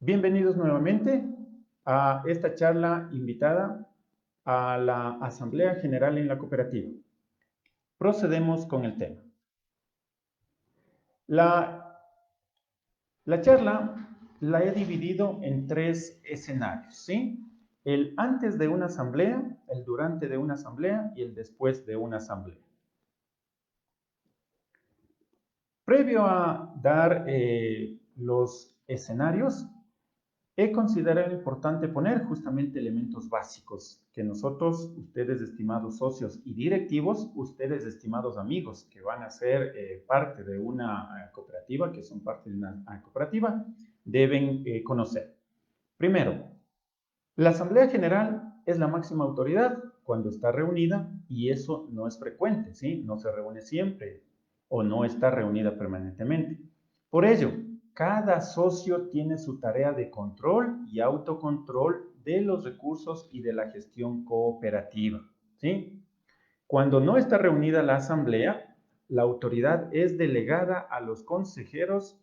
Bienvenidos nuevamente a esta charla invitada a la Asamblea General en la Cooperativa. Procedemos con el tema. La, la charla la he dividido en tres escenarios, ¿sí? El antes de una asamblea, el durante de una asamblea y el después de una asamblea. Previo a dar los escenarios, he considerado importante poner justamente elementos básicos que nosotros, ustedes estimados socios y directivos, ustedes estimados amigos que van a ser parte de una cooperativa, que son parte de una cooperativa, deben conocer. Primero, la Asamblea General es la máxima autoridad cuando está reunida y eso no es frecuente, ¿sí? No se reúne siempre o no está reunida permanentemente. Por ello, cada socio tiene su tarea de control y autocontrol de los recursos y de la gestión cooperativa, ¿sí? Cuando no está reunida la asamblea, la autoridad es delegada a los consejeros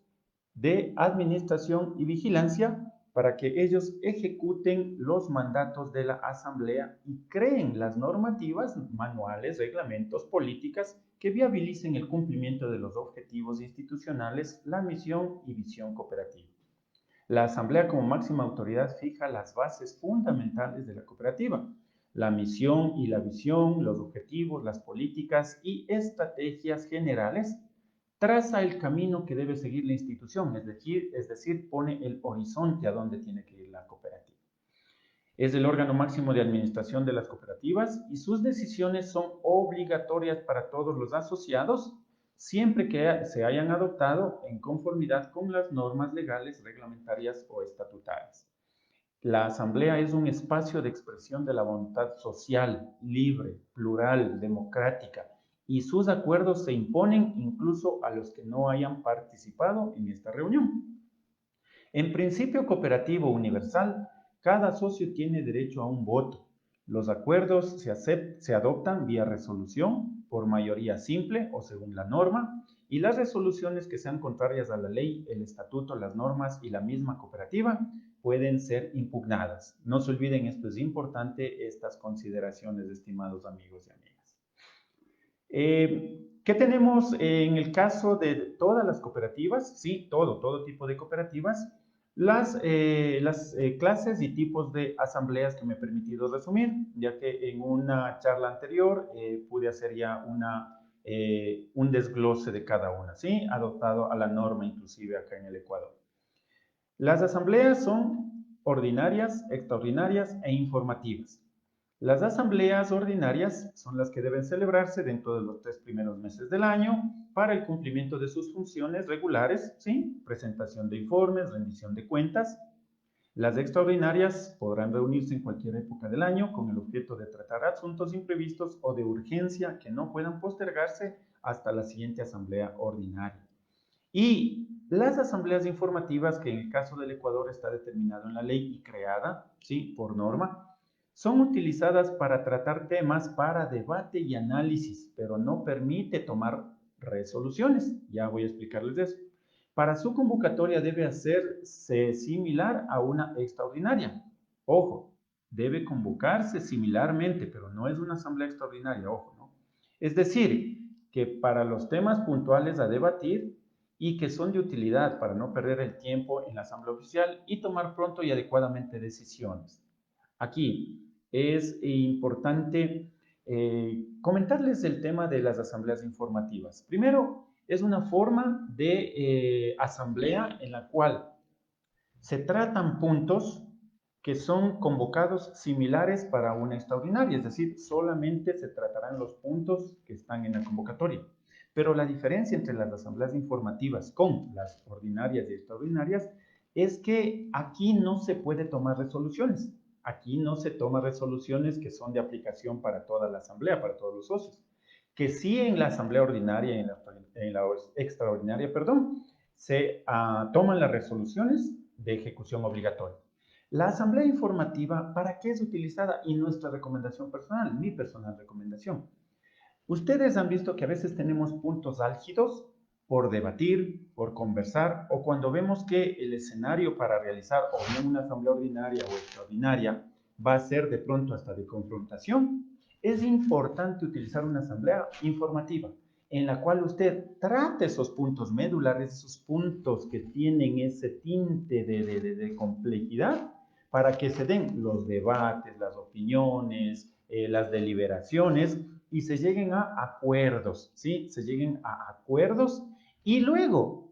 de administración y vigilancia para que ellos ejecuten los mandatos de la asamblea y creen las normativas, manuales, reglamentos, políticas que viabilicen el cumplimiento de los objetivos institucionales, la misión y visión cooperativa. La asamblea como máxima autoridad fija las bases fundamentales de la cooperativa, la misión y la visión, los objetivos, las políticas y estrategias generales, traza el camino que debe seguir la institución, es decir, pone el horizonte a donde tiene que ir la cooperativa. Es el órgano máximo de administración de las cooperativas y sus decisiones son obligatorias para todos los asociados, siempre que se hayan adoptado en conformidad con las normas legales, reglamentarias o estatutarias. La asamblea es un espacio de expresión de la voluntad social, libre, plural, democrática, y sus acuerdos se imponen incluso a los que no hayan participado en esta reunión. En principio cooperativo universal, cada socio tiene derecho a un voto. Los acuerdos se adoptan vía resolución, por mayoría simple o según la norma, y las resoluciones que sean contrarias a la ley, el estatuto, las normas y la misma cooperativa pueden ser impugnadas. No se olviden, esto es importante, estas consideraciones, estimados amigos y amigas. ¿Qué tenemos en el caso de todas las cooperativas? Sí, todo tipo de cooperativas. Las clases y tipos de asambleas que me he permitido resumir, ya que en una charla anterior pude hacer ya un desglose de cada una, ¿sí? Adoptado a la norma inclusive acá en el Ecuador. Las asambleas son ordinarias, extraordinarias e informativas. Las asambleas ordinarias son las que deben celebrarse dentro de los 3 primeros meses del año para el cumplimiento de sus funciones regulares, ¿sí? Presentación de informes, rendición de cuentas. Las extraordinarias podrán reunirse en cualquier época del año con el objeto de tratar asuntos imprevistos o de urgencia que no puedan postergarse hasta la siguiente asamblea ordinaria. Y las asambleas informativas, que en el caso del Ecuador está determinado en la ley y creada, ¿sí? Por norma, son utilizadas para tratar temas para debate y análisis, pero no permite tomar resoluciones. Ya voy a explicarles eso. Para su convocatoria debe hacerse similar a una extraordinaria. Ojo, debe convocarse similarmente, pero no es una asamblea extraordinaria, ojo, ¿no? Es decir, que para los temas puntuales a debatir y que son de utilidad para no perder el tiempo en la asamblea oficial y tomar pronto y adecuadamente decisiones. Aquí es importante comentarles el tema de las asambleas informativas. Primero, es una forma de asamblea en la cual se tratan puntos que son convocados similares para una extraordinaria, es decir, solamente se tratarán los puntos que están en la convocatoria. Pero la diferencia entre las asambleas informativas con las ordinarias y extraordinarias es que aquí no se puede tomar resoluciones. Aquí no se toman resoluciones que son de aplicación para toda la asamblea, para todos los socios. Que sí en la asamblea ordinaria y en la extraordinaria, perdón, se toman las resoluciones de ejecución obligatoria. La asamblea informativa, ¿para qué es utilizada? Y nuestra recomendación personal, mi personal recomendación. Ustedes han visto que a veces tenemos puntos álgidos, por debatir, por conversar, o cuando vemos que el escenario para realizar o bien una asamblea ordinaria o extraordinaria va a ser de pronto hasta de confrontación, es importante utilizar una asamblea informativa en la cual usted trate esos puntos medulares, esos puntos que tienen ese tinte de complejidad, para que se den los debates, las opiniones, las deliberaciones y se lleguen a acuerdos, ¿sí? Se lleguen a acuerdos y luego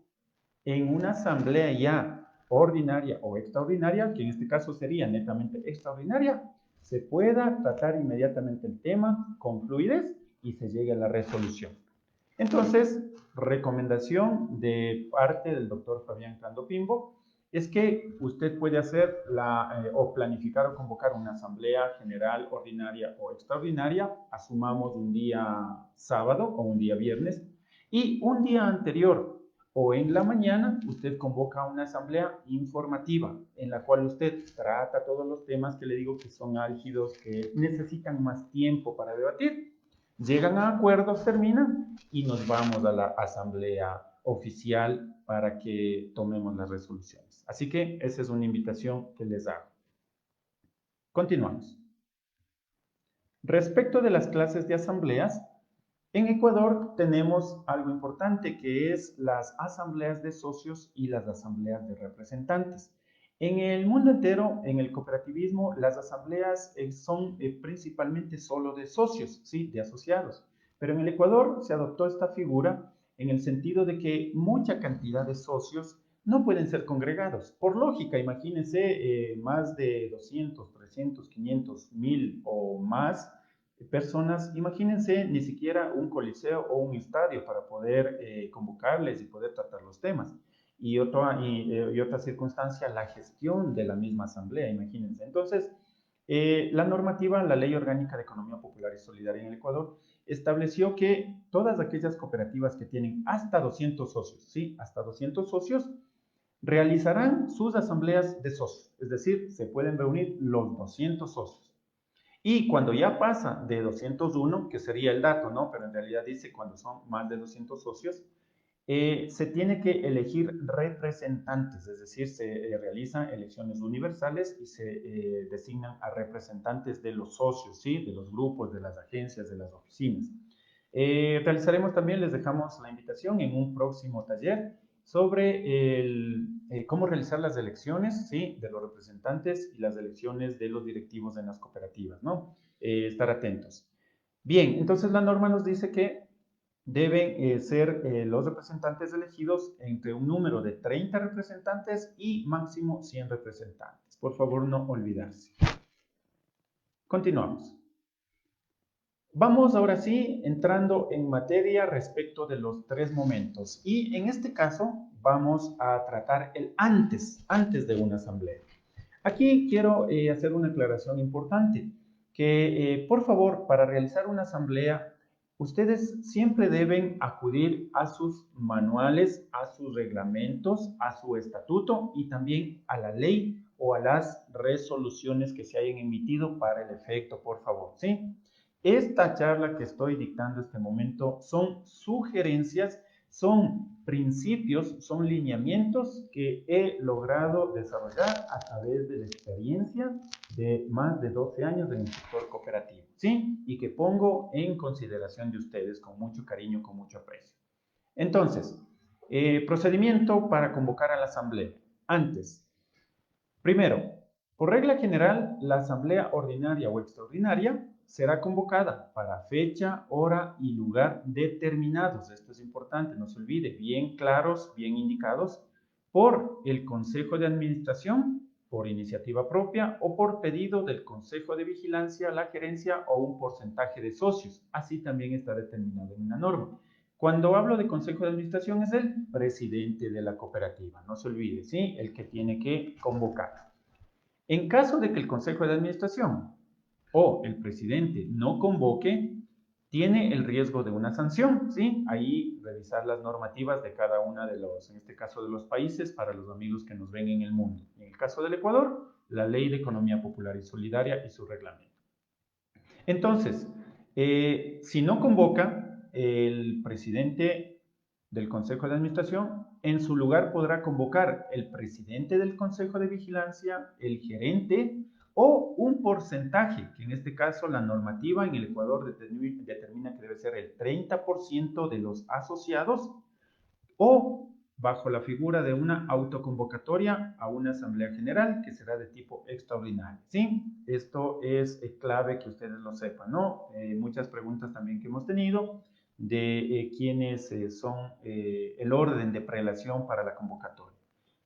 en una asamblea ya ordinaria o extraordinaria, que en este caso sería netamente extraordinaria, se pueda tratar inmediatamente el tema con fluidez y se llegue a la resolución. Entonces, recomendación de parte del doctor Fabián Cando Pimbo es que usted puede hacer o planificar o convocar una asamblea general ordinaria o extraordinaria, asumamos un día sábado o un día viernes, y un día anterior o en la mañana usted convoca una asamblea informativa en la cual usted trata todos los temas que le digo que son álgidos, que necesitan más tiempo para debatir. Llegan a acuerdos, terminan y nos vamos a la asamblea oficial para que tomemos las resoluciones. Así que esa es una invitación que les hago. Continuamos. Respecto de las clases de asambleas, en Ecuador tenemos algo importante que es las asambleas de socios y las asambleas de representantes. En el mundo entero, en el cooperativismo, las asambleas son principalmente solo de socios, ¿sí? De asociados. Pero en el Ecuador se adoptó esta figura en el sentido de que mucha cantidad de socios no pueden ser congregados. Por lógica, imagínense más de 200, 300, 500, 1000 o más personas, imagínense ni siquiera un coliseo o un estadio para poder convocarles y poder tratar los temas. Y otra circunstancia, la gestión de la misma asamblea, imagínense. Entonces, la normativa, la Ley Orgánica de Economía Popular y Solidaria en el Ecuador, estableció que todas aquellas cooperativas que tienen hasta 200 socios, ¿sí? Hasta 200 socios, realizarán sus asambleas de socios, es decir, se pueden reunir los 200 socios. Y cuando ya pasa de 201, que sería el dato, ¿no? Pero en realidad dice cuando son más de 200 socios, se tiene que elegir representantes, es decir, se realizan elecciones universales y se designan a representantes de los socios, ¿sí? De los grupos, de las agencias, de las oficinas. Realizaremos también, les dejamos la invitación en un próximo taller sobre cómo realizar las elecciones, ¿sí? De los representantes y las elecciones de los directivos en las cooperativas, ¿no? Estar atentos. Bien, entonces la norma nos dice que deben ser los representantes elegidos entre un número de 30 representantes y máximo 100 representantes. Por favor, no olvidarse. Continuamos. Vamos ahora sí entrando en materia respecto de los tres momentos y en este caso vamos a tratar el antes de una asamblea. Aquí quiero hacer una aclaración importante, que por favor para realizar una asamblea ustedes siempre deben acudir a sus manuales, a sus reglamentos, a su estatuto y también a la ley o a las resoluciones que se hayan emitido para el efecto, por favor, ¿sí? Esta charla que estoy dictando este momento son sugerencias, son principios, son lineamientos que he logrado desarrollar a través de la experiencia de más de 12 años en el sector cooperativo, ¿sí? Y que pongo en consideración de ustedes con mucho cariño, con mucho aprecio. Entonces, procedimiento para convocar a la asamblea. Antes, primero, por regla general, la asamblea ordinaria o extraordinaria será convocada para fecha, hora y lugar determinados. Esto es importante, no se olvide, bien claros, bien indicados, por el Consejo de Administración, por iniciativa propia o por pedido del Consejo de Vigilancia, la gerencia o un porcentaje de socios. Así también está determinado en una norma. Cuando hablo de Consejo de Administración es el presidente de la cooperativa, no se olvide, ¿sí? El que tiene que convocar. En caso de que el Consejo de Administración o el presidente no convoque, tiene el riesgo de una sanción, ¿sí? Ahí revisar las normativas de cada una de los, en este caso de los países, para los amigos que nos ven en el mundo. En el caso del Ecuador, la Ley de Economía Popular y Solidaria y su reglamento. Entonces, si no convoca, el presidente del Consejo de Administración, en su lugar podrá convocar el presidente del Consejo de Vigilancia, el gerente o un porcentaje, que en este caso la normativa en el Ecuador determina que debe ser el 30% de los asociados o bajo la figura de una autoconvocatoria a una asamblea general que será de tipo extraordinario. ¿Sí? Esto es clave que ustedes lo sepan, ¿no? Muchas preguntas también que hemos tenido de quiénes son el orden de prelación para la convocatoria.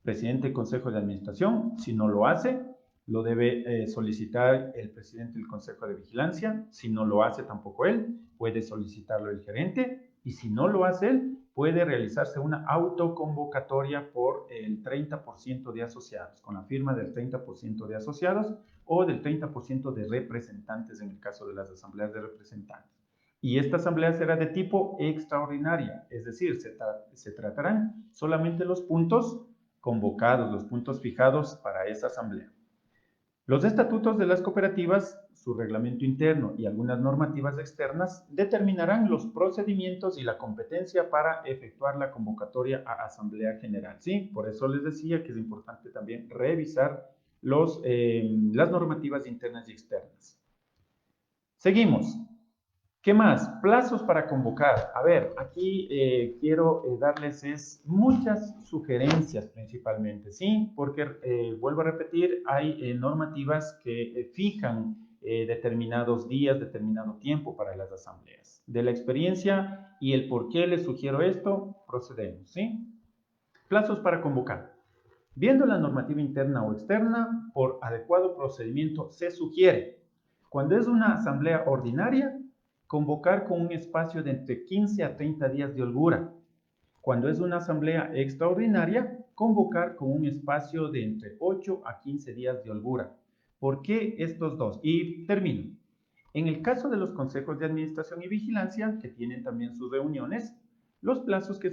Presidente del Consejo de Administración, si no lo hace, lo debe solicitar el presidente del Consejo de Vigilancia. Si no lo hace tampoco él, puede solicitarlo el gerente. Y si no lo hace él, puede realizarse una autoconvocatoria por el 30% de asociados, con la firma del 30% de asociados o del 30% de representantes en el caso de las asambleas de representantes. Y esta asamblea será de tipo extraordinaria, es decir, se tratarán solamente los puntos convocados, los puntos fijados para esa asamblea. Los estatutos de las cooperativas, su reglamento interno y algunas normativas externas determinarán los procedimientos y la competencia para efectuar la convocatoria a Asamblea General. ¿Sí? Por eso les decía que es importante también revisar las normativas internas y externas. Seguimos. ¿Qué más? Plazos para convocar. A ver, aquí quiero darles muchas sugerencias principalmente, ¿sí? Porque, vuelvo a repetir, hay normativas que fijan determinados días, determinado tiempo para las asambleas. De la experiencia y el por qué les sugiero esto, procedemos, ¿sí? Plazos para convocar. Viendo la normativa interna o externa, por adecuado procedimiento se sugiere, cuando es una asamblea ordinaria, convocar con un espacio de entre 15 a 30 días de holgura. Cuando es una asamblea extraordinaria, convocar con un espacio de entre 8 a 15 días de holgura. ¿Por qué estos dos? Y termino. En el caso de los consejos de administración y vigilancia, que tienen también sus reuniones, los plazos que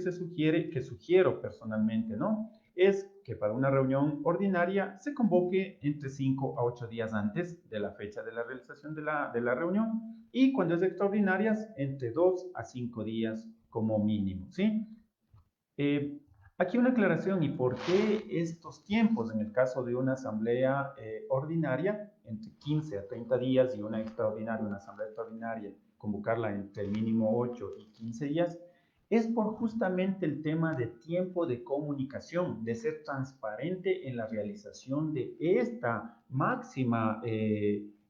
sugiero personalmente, ¿no? Es que para una reunión ordinaria se convoque entre 5 a 8 días antes de la fecha de la realización de la reunión y cuando es extraordinarias entre 2 a 5 días como mínimo, ¿sí? Eh, Aquí una aclaración, ¿y por qué estos tiempos? En el caso de una asamblea ordinaria, entre 15 a 30 días, y una extraordinaria, una asamblea extraordinaria, convocarla entre mínimo 8 y 15 días, es por justamente el tema de tiempo de comunicación, de ser transparente en la realización de esta máxima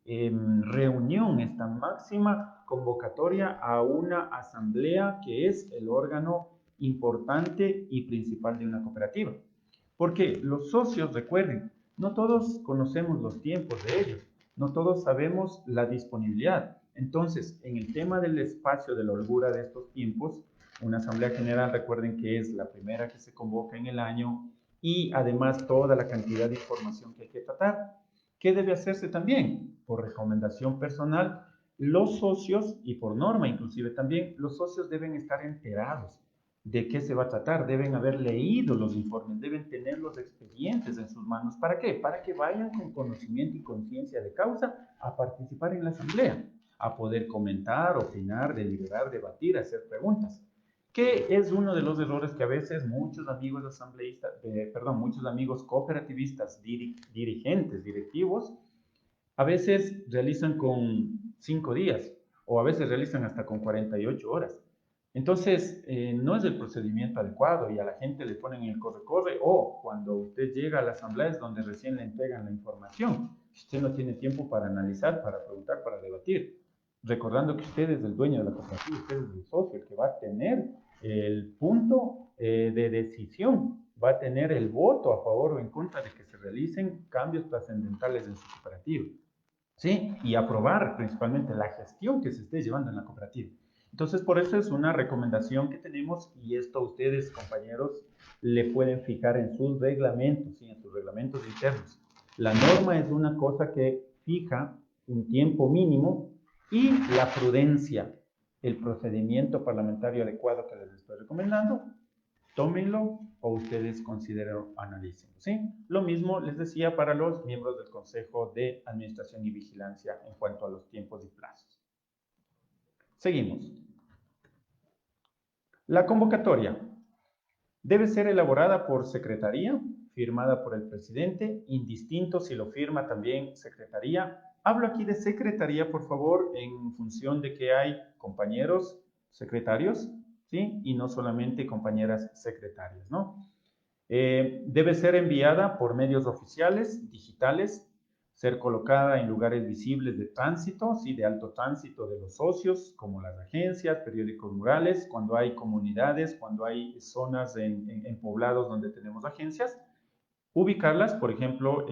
reunión, esta máxima convocatoria a una asamblea que es el órgano importante y principal de una cooperativa. Porque los socios, recuerden, no todos conocemos los tiempos de ellos, no todos sabemos la disponibilidad. Entonces, en el tema del espacio de la holgura de estos tiempos, una asamblea general, recuerden que es la primera que se convoca en el año y además toda la cantidad de información que hay que tratar. ¿Qué debe hacerse también? Por recomendación personal, los socios, y por norma inclusive también, los socios deben estar enterados de qué se va a tratar, deben haber leído los informes, deben tener los expedientes en sus manos. ¿Para qué? Para que vayan con conocimiento y conciencia de causa a participar en la asamblea, a poder comentar, opinar, deliberar, debatir, hacer preguntas. ¿Qué es uno de los errores que a veces muchos amigos asambleístas, muchos amigos cooperativistas, dirigentes, directivos, a veces realizan con 5 días o a veces realizan hasta con 48 horas? Entonces, no es el procedimiento adecuado y a la gente le ponen el corre-corre o cuando usted llega a la asamblea es donde recién le entregan la información. Usted no tiene tiempo para analizar, para preguntar, para debatir. Recordando que usted es el dueño de la cooperativa, usted es el socio, el que va a tener el punto de decisión, va a tener el voto a favor o en contra de que se realicen cambios trascendentales en su cooperativa. ¿Sí? Y aprobar principalmente la gestión que se esté llevando en la cooperativa. Entonces, por eso es una recomendación que tenemos y esto ustedes, compañeros, le pueden fijar en sus reglamentos, ¿sí? En sus reglamentos internos. La norma es una cosa que fija un tiempo mínimo y la prudencia, el procedimiento parlamentario adecuado que les estoy recomendando, tómenlo o ustedes consideren analícenlo, ¿sí? Lo mismo les decía para los miembros del Consejo de Administración y Vigilancia en cuanto a los tiempos y plazos. Seguimos. La convocatoria. Debe ser elaborada por secretaría, firmada por el presidente, indistinto si lo firma también secretaría. Hablo aquí de secretaría, por favor, en función de que hay compañeros secretarios, ¿sí? Y no solamente compañeras secretarias, ¿no? Debe ser enviada por medios oficiales, digitales, ser colocada en lugares visibles de tránsito, ¿sí? De alto tránsito de los socios, como las agencias, periódicos murales, cuando hay comunidades, cuando hay zonas en poblados donde tenemos agencias, ubicarlas, por ejemplo,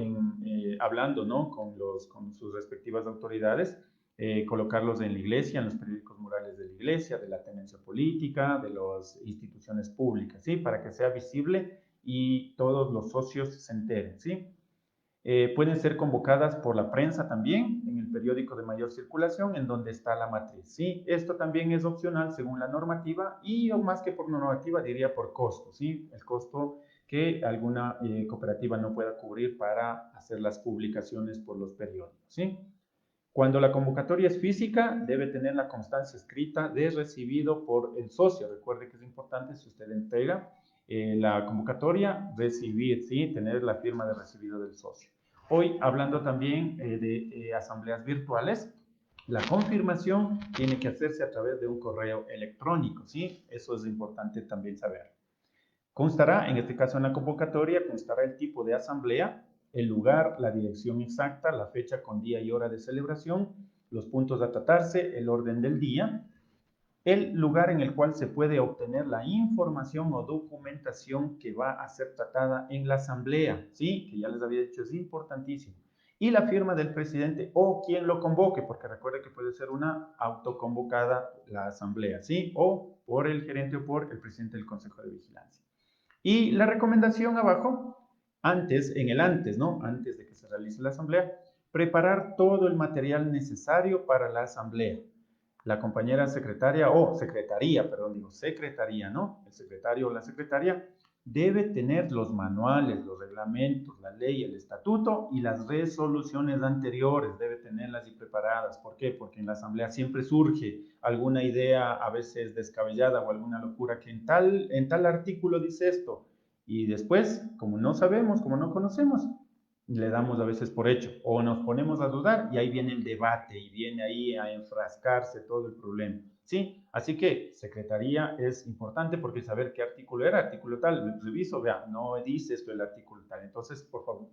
hablando, ¿no? Con sus respectivas autoridades, colocarlos en la iglesia, en los periódicos murales de la iglesia, de la tenencia política, de las instituciones públicas, ¿sí? Para que sea visible y todos los socios se enteren, ¿sí? Pueden ser convocadas por la prensa también, en el periódico de mayor circulación, en donde está la matriz, ¿sí? Esto también es opcional según la normativa y, o más que por normativa, diría por costo, ¿sí? El costo que alguna cooperativa no pueda cubrir para hacer las publicaciones por los periódicos, ¿sí? Cuando la convocatoria es física, debe tener la constancia escrita de recibido por el socio. Recuerde que es importante, si usted entrega la convocatoria, recibir, ¿sí? Tener la firma de recibido del socio. Hoy, hablando también de asambleas virtuales, la confirmación tiene que hacerse a través de un correo electrónico, ¿sí? Eso es importante también saber. Constará, en este caso en la convocatoria, constará el tipo de asamblea, el lugar, la dirección exacta, la fecha con día y hora de celebración, los puntos a tratarse, el orden del día, el lugar en el cual se puede obtener la información o documentación que va a ser tratada en la asamblea, ¿sí? Que ya les había dicho, es importantísimo. Y la firma del presidente o quien lo convoque, porque recuerde que puede ser una autoconvocada la asamblea, ¿sí? O por el gerente o por el presidente del Consejo de Vigilancia. Y la recomendación abajo, antes, ¿no? Antes de que se realice la asamblea, preparar todo el material necesario para la asamblea. La compañera secretaria, o secretaría, perdón, digo secretaría, ¿no? El secretario o la secretaria debe tener los manuales, los reglamentos, la ley, el estatuto y las resoluciones anteriores, debe tenerlas y preparadas. ¿Por qué? Porque en la asamblea siempre surge alguna idea a veces descabellada o alguna locura que en tal artículo dice esto y después, como no sabemos, como no conocemos, le damos a veces por hecho o nos ponemos a dudar y ahí viene el debate y viene ahí a enfrascarse todo el problema. ¿Sí? Así que secretaría es importante porque saber qué artículo era, artículo tal, reviso, vea, no dice esto el artículo tal, entonces por favor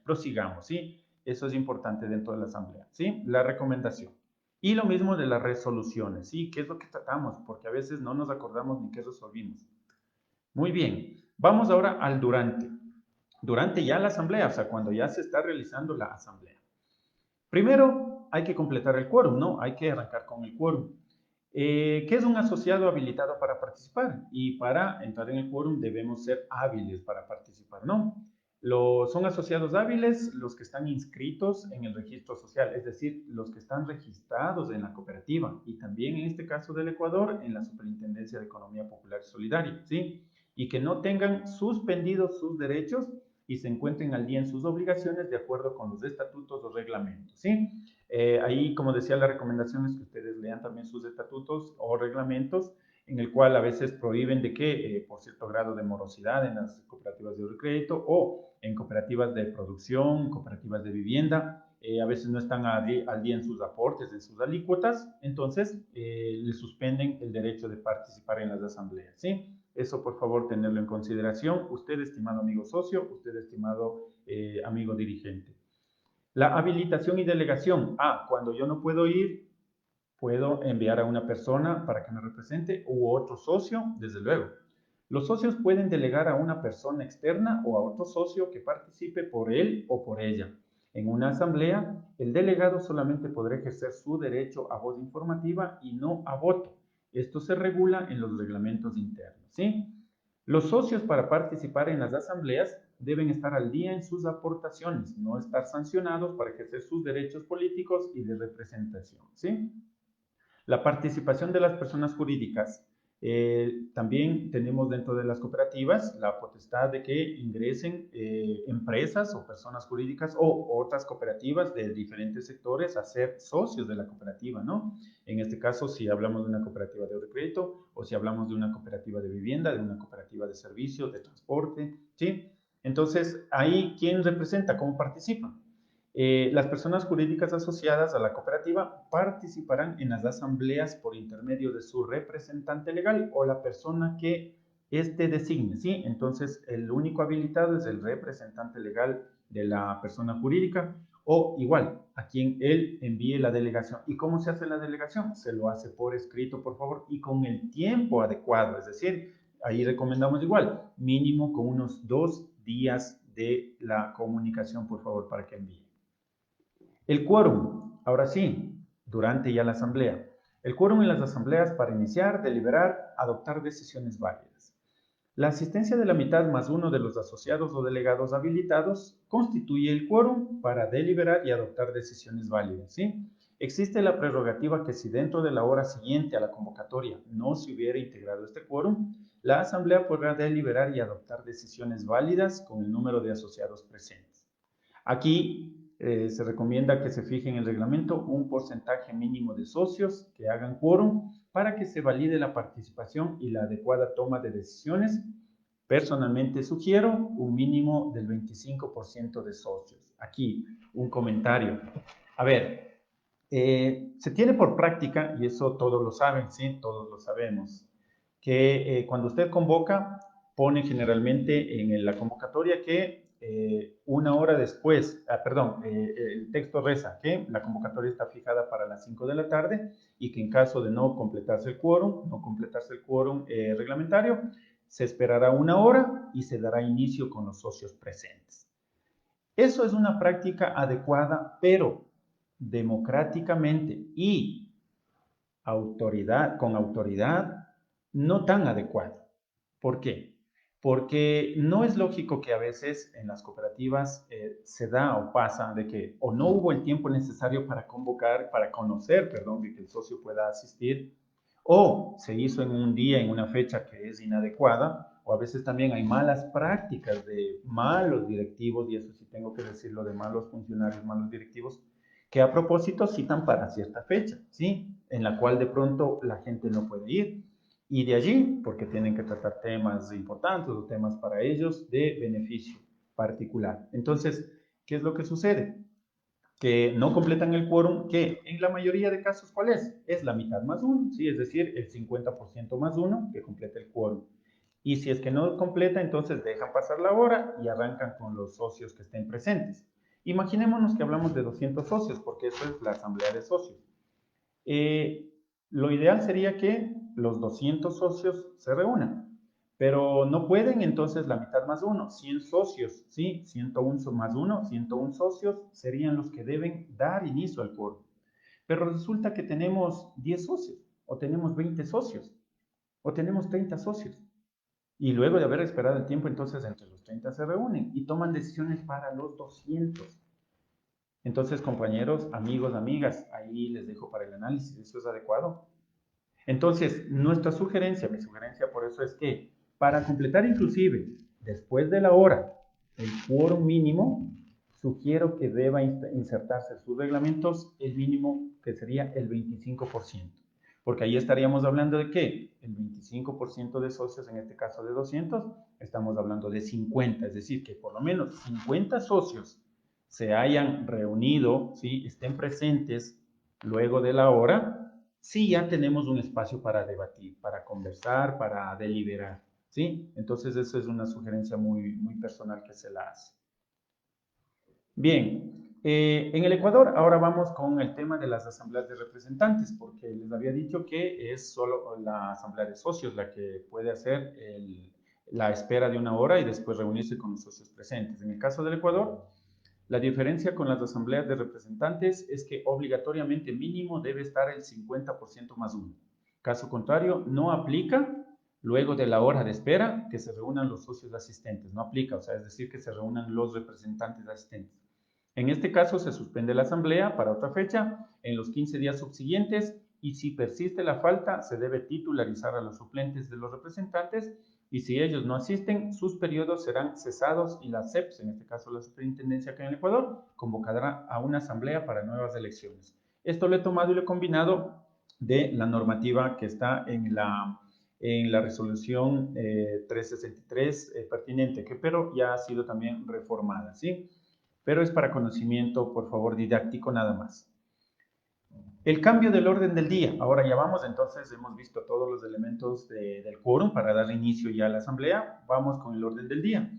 prosigamos, ¿sí? Eso es importante dentro de la asamblea, ¿sí? La recomendación. Y lo mismo de las resoluciones, ¿sí? ¿Qué es lo que tratamos? Porque a veces no nos acordamos ni qué resolvimos. Muy bien, vamos ahora al durante. Durante ya la asamblea, o sea, cuando ya se está realizando la asamblea. Primero hay que completar el quórum, ¿no? Hay que arrancar con el quórum. ¿Qué es un asociado habilitado para participar? Y para entrar en el quórum debemos ser hábiles para participar, ¿no? Son asociados hábiles los que están inscritos en el registro social, es decir, los que están registrados en la cooperativa y también en este caso del Ecuador en la Superintendencia de Economía Popular y Solidaria, ¿sí? Y que no tengan suspendidos sus derechos y se encuentren al día en sus obligaciones de acuerdo con los estatutos o reglamentos, ¿sí? Ahí, como decía, la recomendación es que ustedes lean también sus estatutos o reglamentos, en el cual a veces prohíben de que por cierto grado de morosidad en las cooperativas de crédito o en cooperativas de producción, cooperativas de vivienda, a veces no están al día en sus aportes, en sus alícuotas, entonces les suspenden el derecho de participar en las asambleas, ¿sí? Eso por favor tenerlo en consideración, usted estimado amigo socio, usted estimado amigo dirigente. La habilitación y delegación. Cuando yo no puedo ir, puedo enviar a una persona para que me represente u otro socio, desde luego. Los socios pueden delegar a una persona externa o a otro socio que participe por él o por ella. En una asamblea, el delegado solamente podrá ejercer su derecho a voz informativa y no a voto. Esto se regula en los reglamentos internos, ¿sí? Los socios para participar en las asambleas deben estar al día en sus aportaciones, no estar sancionados para ejercer sus derechos políticos y de representación, ¿sí? La participación de las personas jurídicas También tenemos dentro de las cooperativas la potestad de que ingresen empresas o personas jurídicas o otras cooperativas de diferentes sectores a ser socios de la cooperativa, ¿no? En este caso, si hablamos de una cooperativa de crédito o si hablamos de una cooperativa de vivienda, de una cooperativa de servicios, de transporte, ¿sí? Entonces, ahí, ¿quién representa? ¿Cómo participa? Las personas jurídicas asociadas a la cooperativa participarán en las asambleas por intermedio de su representante legal o la persona que éste designe, ¿sí? Entonces, el único habilitado es el representante legal de la persona jurídica o igual, a quien él envíe la delegación. ¿Y cómo se hace la delegación? Se lo hace por escrito, por favor, y con el tiempo adecuado, es decir, ahí recomendamos igual, mínimo con unos 2 días de la comunicación, por favor, para que envíe. El quórum, ahora sí, durante ya la asamblea. El quórum en las asambleas para iniciar, deliberar, adoptar decisiones válidas. La asistencia de la mitad más uno de los asociados o delegados habilitados constituye el quórum para deliberar y adoptar decisiones válidas, ¿sí? Existe la prerrogativa que si dentro de la hora siguiente a la convocatoria no se hubiera integrado este quórum, la asamblea podrá deliberar y adoptar decisiones válidas con el número de asociados presentes. Aquí se recomienda que se fije en el reglamento un porcentaje mínimo de socios que hagan quórum para que se valide la participación y la adecuada toma de decisiones. Personalmente sugiero un mínimo del 25% de socios. Aquí un comentario. A ver, se tiene por práctica, y eso todos lo saben, ¿sí? Todos lo sabemos, que cuando usted convoca, pone generalmente en la convocatoria que una hora después, el texto reza que la convocatoria está fijada para las 5 de la tarde y que en caso de no completarse el quórum reglamentario, se esperará una hora y se dará inicio con los socios presentes. Eso es una práctica adecuada, pero democráticamente y con autoridad, no tan adecuada. ¿Por qué? Porque no es lógico que a veces en las cooperativas se da o pasa de que o no hubo el tiempo necesario para convocar, para conocer, perdón, que el socio pueda asistir, o se hizo en un día, en una fecha que es inadecuada, o a veces también hay malas prácticas de malos directivos, y eso sí tengo que decirlo, de malos funcionarios, malos directivos, que a propósito citan para cierta fecha, ¿sí? En la cual de pronto la gente no puede ir. Y de allí, porque tienen que tratar temas importantes o temas para ellos de beneficio particular. Entonces, ¿qué es lo que sucede? Que no completan el quórum, que en la mayoría de casos, ¿cuál es? Es la mitad más uno, ¿sí? Es decir, el 50% más uno que completa el quórum. Y si es que no completa, entonces dejan pasar la hora y arrancan con los socios que estén presentes. Imaginémonos que hablamos de 200 socios, porque eso es la asamblea de socios. Eh, lo ideal sería que los 200 socios se reúnan, pero no pueden, entonces la mitad más uno, 100 socios, ¿sí? 101 más uno, 101 socios serían los que deben dar inicio al quórum. Pero resulta que tenemos 10 socios, o tenemos 20 socios, o tenemos 30 socios. Y luego de haber esperado el tiempo, entonces entre los 30 se reúnen y toman decisiones para los 200. Entonces, compañeros, amigos, amigas, ahí les dejo para el análisis. ¿Eso es adecuado? Entonces, mi sugerencia por eso es que para completar inclusive después de la hora el quórum mínimo, sugiero que deba insertarse en sus reglamentos el mínimo que sería el 25%. Porque ahí estaríamos hablando de que el 25% de socios, en este caso de 200, estamos hablando de 50, es decir, que por lo menos 50 socios se hayan reunido, ¿sí? Estén presentes luego de la hora, sí ya tenemos un espacio para debatir, para conversar, para deliberar, ¿sí? Entonces, eso es una sugerencia muy, muy personal que se la hace. Bien, en el Ecuador ahora vamos con el tema de las asambleas de representantes, porque les había dicho que es solo la asamblea de socios la que puede hacer la espera de una hora y después reunirse con los socios presentes. En el caso del Ecuador, la diferencia con las asambleas de representantes es que obligatoriamente mínimo debe estar el 50% más uno. Caso contrario, no aplica luego de la hora de espera que se reúnan los socios asistentes. No aplica, o sea, es decir, que se reúnan los representantes asistentes. En este caso se suspende la asamblea para otra fecha en los 15 días subsiguientes y si persiste la falta, se debe titularizar a los suplentes de los representantes y si ellos no asisten, sus periodos serán cesados y la SEPS, en este caso la Superintendencia acá en el Ecuador, convocará a una asamblea para nuevas elecciones. Esto lo he tomado y lo he combinado de la normativa que está en la resolución 363 pertinente, pero ya ha sido también reformada, ¿sí? Pero es para conocimiento, por favor, didáctico nada más. El cambio del orden del día. Ahora ya vamos, entonces hemos visto todos los elementos del quórum para dar inicio ya a la asamblea. Vamos con el orden del día.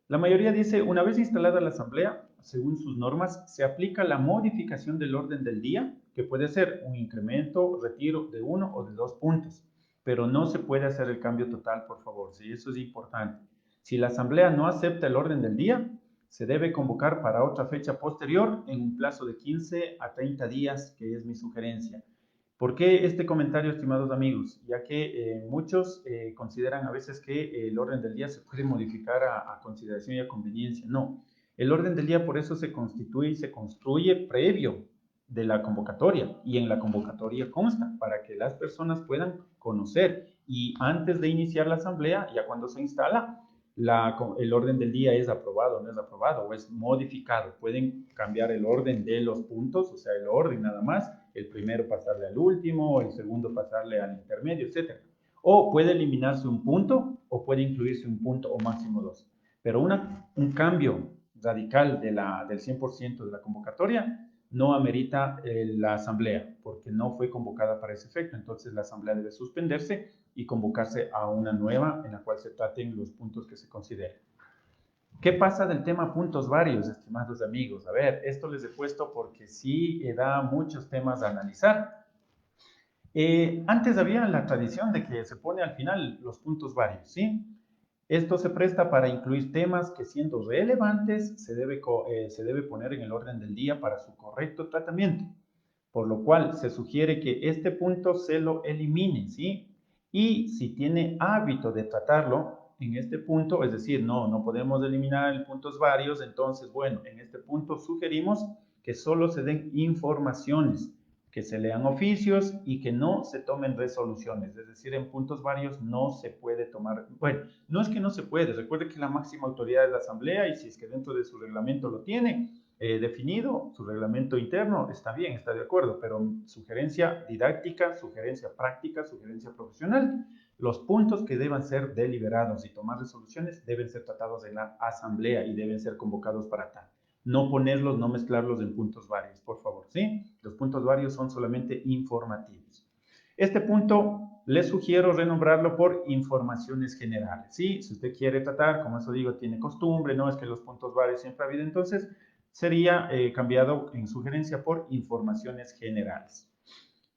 La mayoría dice, una vez instalada la asamblea, según sus normas, se aplica la modificación del orden del día, que puede ser un incremento, retiro de 1 o de 2 puntos, pero no se puede hacer el cambio total, por favor, sí, eso es importante. Si la asamblea no acepta el orden del día, se debe convocar para otra fecha posterior en un plazo de 15 a 30 días, que es mi sugerencia. ¿Por qué este comentario, estimados amigos? Ya que muchos consideran a veces que el orden del día se puede modificar a consideración y a conveniencia. No, el orden del día por eso se constituye y se construye previo de la convocatoria y en la convocatoria consta para que las personas puedan conocer y antes de iniciar la asamblea, ya cuando se instala, el orden del día es aprobado, no es aprobado o es modificado. Pueden cambiar el orden de los puntos, o sea, el orden nada más, el primero pasarle al último, el segundo pasarle al intermedio, etc. O puede eliminarse un punto o puede incluirse un punto o máximo dos. Pero un cambio radical del 100% de la convocatoria no amerita la asamblea porque no fue convocada para ese efecto. Entonces la asamblea debe suspenderse y convocarse a una nueva en la cual se traten los puntos que se consideren. ¿Qué pasa del tema puntos varios, estimados amigos? A ver, esto les he puesto porque sí da muchos temas a analizar. Antes había la tradición de que se pone al final los puntos varios, ¿sí? Esto se presta para incluir temas que siendo relevantes se debe poner en el orden del día para su correcto tratamiento, por lo cual se sugiere que este punto se lo elimine, ¿sí? Y si tiene hábito de tratarlo en este punto, es decir, no podemos eliminar el puntos varios, entonces, bueno, en este punto sugerimos que solo se den informaciones, que se lean oficios y que no se tomen resoluciones, es decir, en puntos varios no se puede tomar, bueno, no es que no se puede, recuerde que la máxima autoridad es la asamblea y si es que dentro de su reglamento lo tiene definido, su reglamento interno, está bien, está de acuerdo, pero sugerencia didáctica, sugerencia práctica, sugerencia profesional, los puntos que deban ser deliberados y tomar resoluciones deben ser tratados en la asamblea y deben ser convocados para tal. No ponerlos, no mezclarlos en puntos varios, por favor, ¿sí? Los puntos varios son solamente informativos. Este punto les sugiero renombrarlo por informaciones generales, ¿sí? Si usted quiere tratar, como eso digo, tiene costumbre, no es que los puntos varios siempre ha habido, entonces sería cambiado en sugerencia por informaciones generales.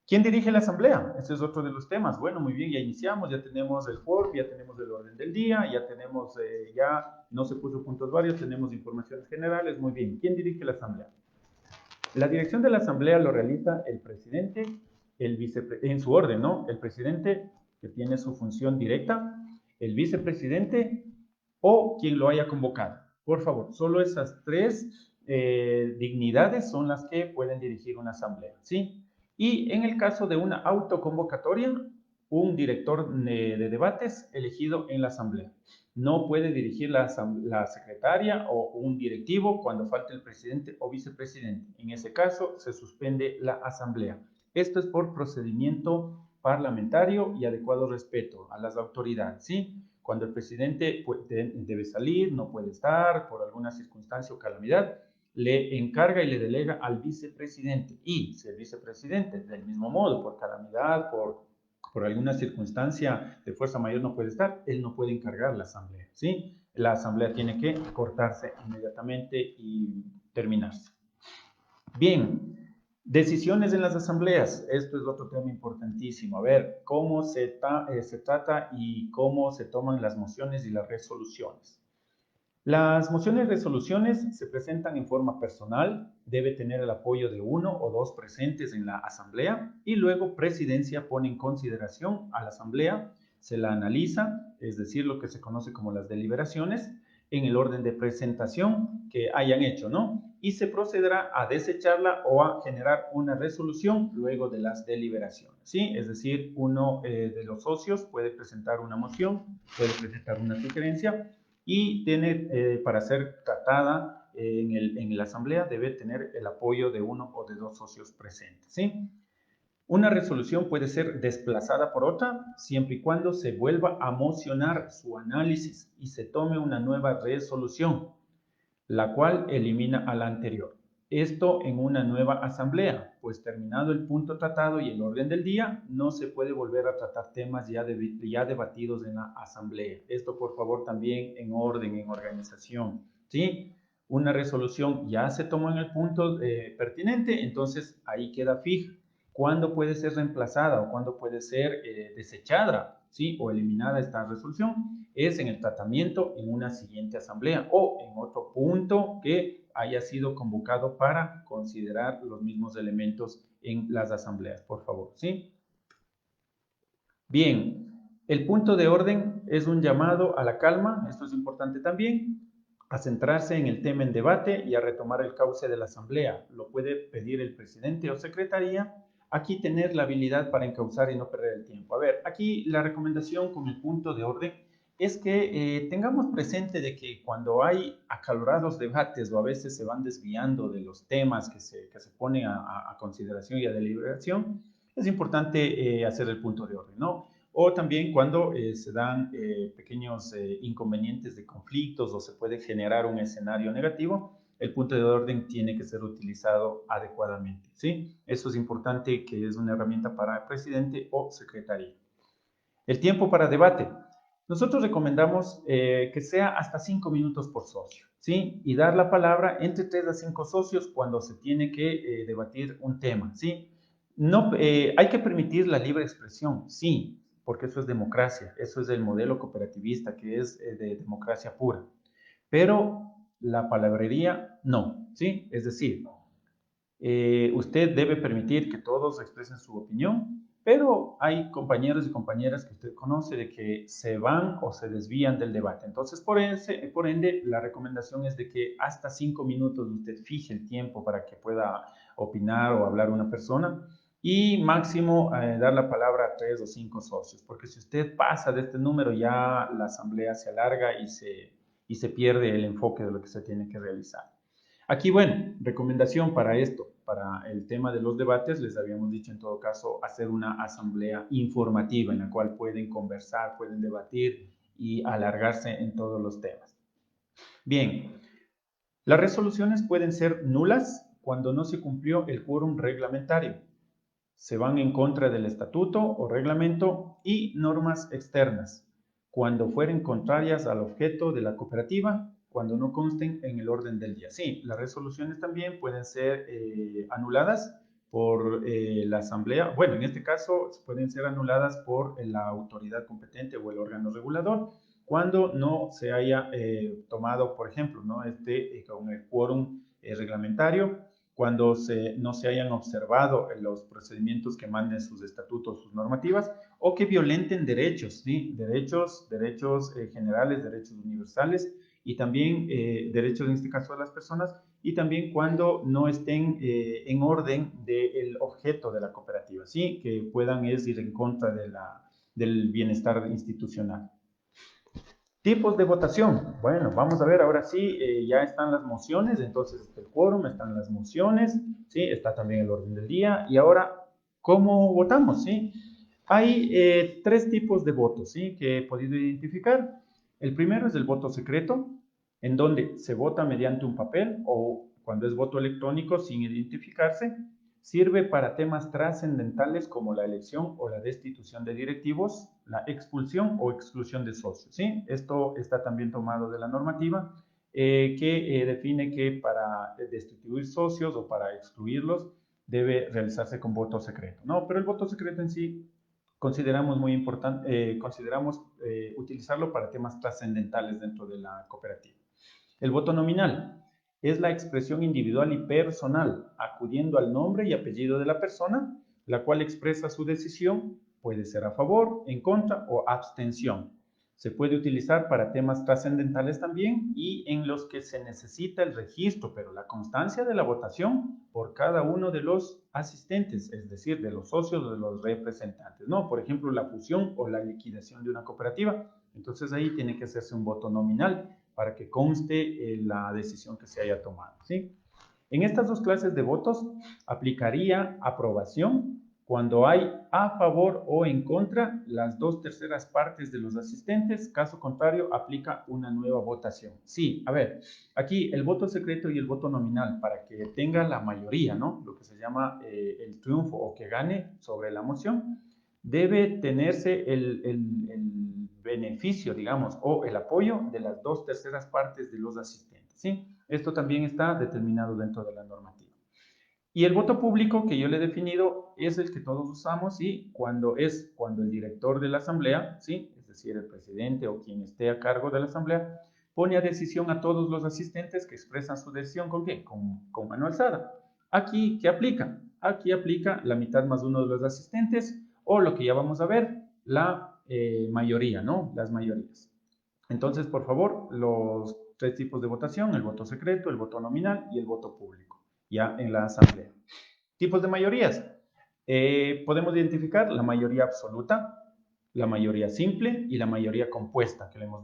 ¿Quién dirige la asamblea? Ese es otro de los temas. Bueno, muy bien, ya iniciamos, ya tenemos el quórum, ya tenemos el orden del día, ya tenemos, ya no se puso puntos varios, tenemos informaciones generales, muy bien. ¿Quién dirige la asamblea? La dirección de la asamblea lo realiza el presidente, en su orden, ¿no? El presidente, que tiene su función directa, el vicepresidente o quien lo haya convocado. Por favor, solo esas tres dignidades son las que pueden dirigir una asamblea, ¿sí? Y en el caso de una autoconvocatoria, un director de debates elegido en la asamblea. No puede dirigir la secretaria o un directivo cuando falte el presidente o vicepresidente. En ese caso, se suspende la asamblea. Esto es por procedimiento parlamentario y adecuado respeto a las autoridades, ¿sí? Cuando el presidente debe salir, no puede estar por alguna circunstancia o calamidad, le encarga y le delega al vicepresidente. Y si el vicepresidente, del mismo modo, por calamidad, por alguna circunstancia de fuerza mayor no puede estar, él no puede encargar la asamblea, ¿sí? La asamblea tiene que cortarse inmediatamente y terminarse. Bien, decisiones en las asambleas. Esto es otro tema importantísimo. A ver, cómo se trata y cómo se toman las mociones y las resoluciones. Las mociones y resoluciones se presentan en forma personal, debe tener el apoyo de uno o dos presentes en la asamblea y luego presidencia pone en consideración a la asamblea, se la analiza, es decir, lo que se conoce como las deliberaciones, en el orden de presentación que hayan hecho, ¿no? Y se procederá a desecharla o a generar una resolución luego de las deliberaciones, ¿sí? Es decir, uno de los socios puede presentar una moción, puede presentar una sugerencia y tiene, para ser tratada en la asamblea, debe tener el apoyo de uno o de dos socios presentes, ¿sí? Una resolución puede ser desplazada por otra siempre y cuando se vuelva a mocionar su análisis y se tome una nueva resolución, la cual elimina a la anterior. Esto en una nueva asamblea, pues terminado el punto tratado y el orden del día, no se puede volver a tratar temas ya debatidos en la asamblea. Esto, por favor, también en orden, en organización, ¿sí? Una resolución ya se tomó en el punto pertinente, entonces ahí queda fija. ¿Cuándo puede ser reemplazada o cuándo puede ser desechada, ¿sí? O eliminada esta resolución? Es en el tratamiento en una siguiente asamblea o en otro punto que haya sido convocado para considerar los mismos elementos en las asambleas, por favor, ¿sí? Bien, el punto de orden es un llamado a la calma, esto es importante también, a centrarse en el tema en debate y a retomar el cauce de la asamblea. Lo puede pedir el presidente o secretaría. Aquí tener la habilidad para encauzar y no perder el tiempo. A ver, aquí la recomendación con el punto de orden es que tengamos presente de que cuando hay acalorados debates o a veces se van desviando de los temas que se ponen a consideración y a deliberación, es importante hacer el punto de orden, ¿no? O también cuando se dan pequeños inconvenientes de conflictos o se puede generar un escenario negativo, el punto de orden tiene que ser utilizado adecuadamente, ¿sí? Eso es importante, que es una herramienta para presidente o secretaría. El tiempo para debate. Nosotros recomendamos que sea hasta 5 minutos por socio, ¿sí? Y dar la palabra entre 3 a 5 socios cuando se tiene que debatir un tema, ¿sí? No, hay que permitir la libre expresión, sí, porque eso es democracia, eso es el modelo cooperativista, que es de democracia pura. Pero la palabrería, no, ¿sí? Es decir, usted debe permitir que todos expresen su opinión, pero hay compañeros y compañeras que usted conoce de que se van o se desvían del debate. Entonces, por ende, la recomendación es de que hasta 5 minutos usted fije el tiempo para que pueda opinar o hablar una persona y máximo dar la palabra a 3 o 5 socios, porque si usted pasa de este número ya la asamblea se alarga y se pierde el enfoque de lo que se tiene que realizar. Aquí, bueno, recomendación para esto, para el tema de los debates, les habíamos dicho en todo caso hacer una asamblea informativa en la cual pueden conversar, pueden debatir y alargarse en todos los temas. Bien, las resoluciones pueden ser nulas cuando no se cumplió el quórum reglamentario. Se van en contra del estatuto o reglamento y normas externas, cuando fueren contrarias al objeto de la cooperativa, cuando no consten en el orden del día. Sí, las resoluciones también pueden ser anuladas por la asamblea. Bueno, en este caso pueden ser anuladas por la autoridad competente o el órgano regulador cuando no se haya tomado, por ejemplo, ¿no? Con el quórum reglamentario, cuando no se hayan observado los procedimientos que manden sus estatutos, sus normativas, o que violenten derechos, ¿sí? Derechos generales, derechos universales, y también derechos, en este caso, de las personas, y también cuando no estén en orden del objeto de la cooperativa, ¿sí? Que puedan ir en contra del bienestar institucional. Tipos de votación. Bueno, vamos a ver, ahora sí, ya están las mociones, entonces está el quórum, están las mociones, ¿sí? Está también el orden del día. Y ahora, ¿cómo votamos? ¿Sí? Hay tres tipos de votos, ¿sí? Que he podido identificar. El primero es el voto secreto, en donde se vota mediante un papel o cuando es voto electrónico sin identificarse. Sirve para temas trascendentales como la elección o la destitución de directivos, la expulsión o exclusión de socios, ¿sí? Esto está también tomado de la normativa que define que para destituir socios o para excluirlos debe realizarse con voto secreto, ¿no? Pero el voto secreto en sí consideramos muy importante, consideramos utilizarlo para temas trascendentales dentro de la cooperativa. El voto nominal es la expresión individual y personal, acudiendo al nombre y apellido de la persona, la cual expresa su decisión, puede ser a favor, en contra o abstención. Se puede utilizar para temas trascendentales también y en los que se necesita el registro, pero la constancia de la votación por cada uno de los asistentes, es decir, de los socios o de los representantes, ¿no? Por ejemplo, la fusión o la liquidación de una cooperativa. Entonces ahí tiene que hacerse un voto nominal para que conste la decisión que se haya tomado, ¿sí? En estas dos clases de votos aplicaría aprobación cuando hay a favor o en contra las 2/3 partes de los asistentes. Caso contrario, aplica una nueva votación. Sí, a ver, aquí el voto secreto y el voto nominal, para que tenga la mayoría, ¿no? Lo que se llama el triunfo o que gane sobre la moción, debe tenerse el beneficio, digamos, o el apoyo de las 2/3 partes de los asistentes, ¿sí? Esto también está determinado dentro de la normativa. Y el voto público que yo le he definido es el que todos usamos, ¿sí? Cuando el director de la asamblea, ¿sí? Es decir, el presidente o quien esté a cargo de la asamblea, pone a decisión a todos los asistentes que expresan su decisión ¿con qué? Con mano alzada. Aquí, ¿qué aplica? Aquí aplica la mitad más uno de los asistentes o lo que ya vamos a ver, la mayoría, ¿no? Las mayorías. Entonces, por favor, los tres tipos de votación, el voto secreto, el voto nominal y el voto público, ya en la asamblea. Tipos de mayorías. Podemos identificar la mayoría absoluta, la mayoría simple y la mayoría compuesta que le hemos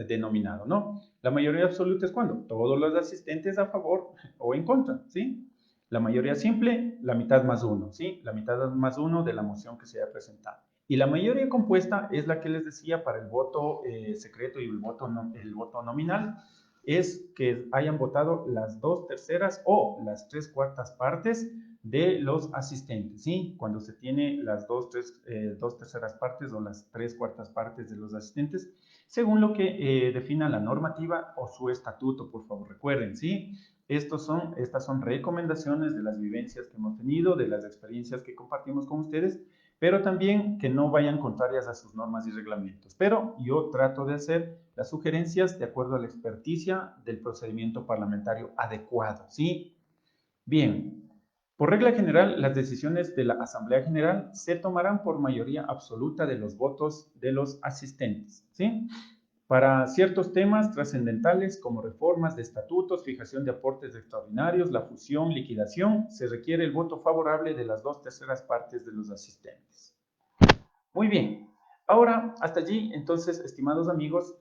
denominado, ¿no? La mayoría absoluta es cuando todos los asistentes a favor o en contra, ¿sí? La mayoría simple, la mitad más uno, ¿sí? La mitad más uno de la moción que se haya presentado. Y la mayoría compuesta es la que les decía para el voto secreto y el voto nominal, es que hayan votado las 2/3 o las 3/4 partes de los asistentes, ¿sí? Cuando se tiene las 2/3 partes o las 3/4 partes de los asistentes, según lo que defina la normativa o su estatuto, por favor, recuerden, ¿sí? Estas son recomendaciones de las vivencias que hemos tenido, de las experiencias que compartimos con ustedes, pero también que no vayan contrarias a sus normas y reglamentos. Pero yo trato de hacer las sugerencias de acuerdo a la experticia del procedimiento parlamentario adecuado, ¿sí? Bien, por regla general, las decisiones de la Asamblea General se tomarán por mayoría absoluta de los votos de los asistentes, ¿sí? Para ciertos temas trascendentales como reformas de estatutos, fijación de aportes extraordinarios, la fusión, liquidación, se requiere el voto favorable de las 2/3 partes de los asistentes. Muy bien, ahora hasta allí, entonces, estimados amigos,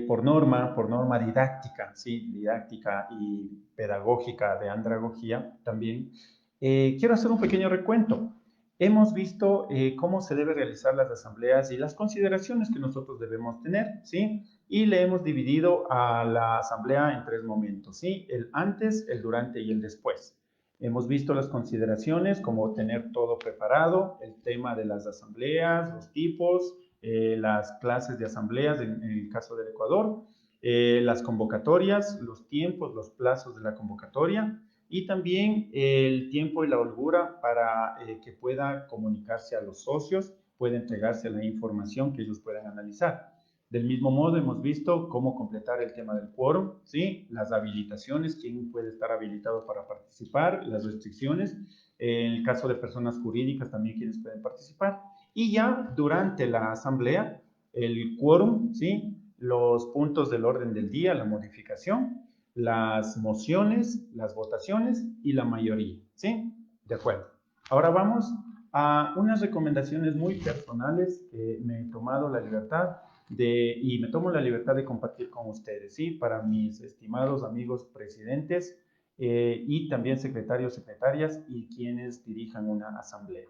por norma didáctica, ¿sí? Didáctica y pedagógica de andragogía también, quiero hacer un pequeño recuento. Hemos visto cómo se deben realizar las asambleas y las consideraciones que nosotros debemos tener, ¿sí? Y le hemos dividido a la asamblea en tres momentos, ¿sí? El antes, el durante y el después. Hemos visto las consideraciones como tener todo preparado, el tema de las asambleas, los tipos, las clases de asambleas en el caso del Ecuador, las convocatorias, los tiempos, los plazos de la convocatoria y también el tiempo y la holgura para que pueda comunicarse a los socios, pueda entregarse la información que ellos puedan analizar. Del mismo modo, hemos visto cómo completar el tema del quórum, ¿sí? Las habilitaciones, quién puede estar habilitado para participar, las restricciones, en el caso de personas jurídicas también quienes pueden participar. Y ya durante la asamblea, el quórum, ¿sí? Los puntos del orden del día, la modificación, las mociones, las votaciones y la mayoría, ¿sí? De acuerdo. Ahora vamos a unas recomendaciones muy personales que me he tomado la libertad y me tomo la libertad de compartir con ustedes, ¿sí? Para mis estimados amigos presidentes y también secretarios, secretarias y quienes dirijan una asamblea.